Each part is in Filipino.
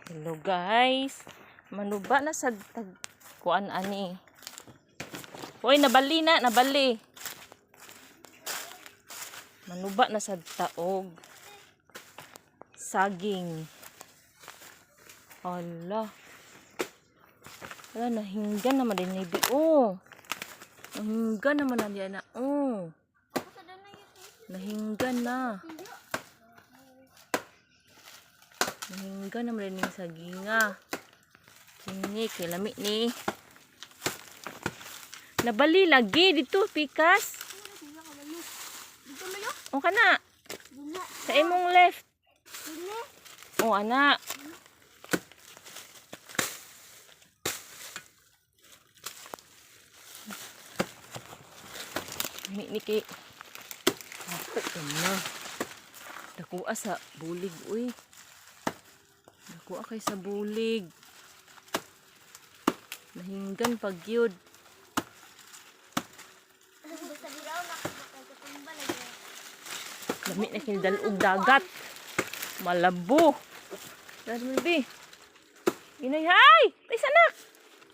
Hello guys, manuba na sa kuan ani. Hoy, nabali na, nabali. Manuba na sa taog. Saging. Ala. Ala, nahinggan naman din ni oh. Nahinggan naman na diyan na oh. Nahinggan na. Nahinggan naman din yung saginga. Kini, kilami ni. Nabali lagi dito, pikas. O ka na. Sa imong left. O, anak. Niki. Ako na. Dakuha sa bulig, uy. Dakuha kay sa bulig. Nahinggan pag yun. Lami na kinidalog dagat. Malabo. Dari bi. Inay, hay! Ay, sanak!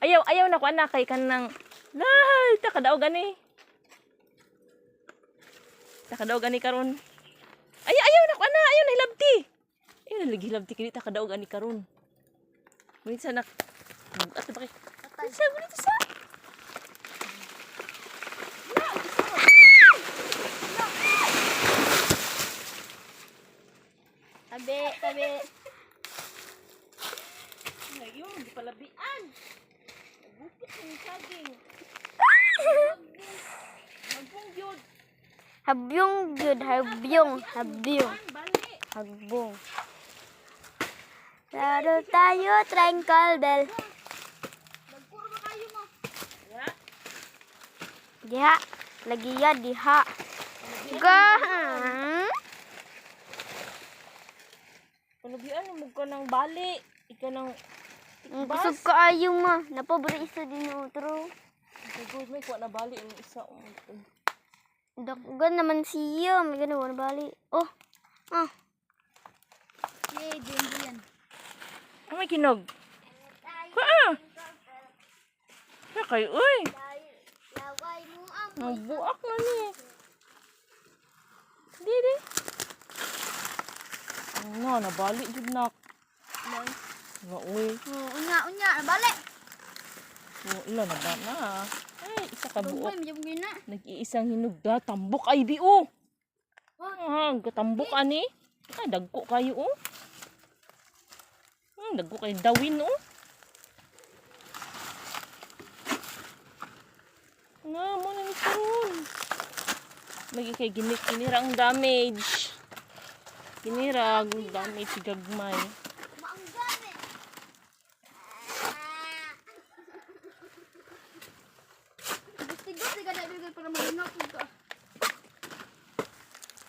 Ayaw na ko anak kay kanang lay, takadaw gani. Takadaw gani karon. Ayaw na ko anak, ayaw na hilabti. Ayaw na lagi hilabti kini takadaw gani karon. Ngunit sanak. Ato ba kay? Sa ngunit sa. Tabi. Ngayon, di palabian. Nagupit ng saging. Hagbong yun. Hagbong. Laro tayo, triangle bell. Nagpuro ba kayo mo? Ya? Diha, lagi ya diha. Gang. Palabian mo ka ng bali. Ika ng Busog ka ayo ma. Napabre isa din utro. Siguro may kuha na bali ang isa. Dakgan naman siya. May ganawa na bali. Oh. Ah. Yay, din yan. Ang may kinog. Kaa! Kaya kayo, uy! Laway mo ang Nabuak na ni. Di. Ano, nabali din na. Nga, uy. unya, nabali. Ila na ba na? Ay, isa ka buok. Boy, medyo gina. Nag-iisang hinugda. Tambok ay biyo. Tambok ani. Dagko kayo, oh. Dagko kayo dawin, oh. Nga, mo na nito ron. Lagi kay ginirang damage. Ginirang damage gagmay. Maanggan eh. Gusti ka na ibigay para maginap ka.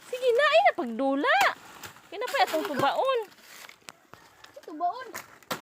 Sige na, ay napagdula. Kinapay atong tubaon. Tubaon.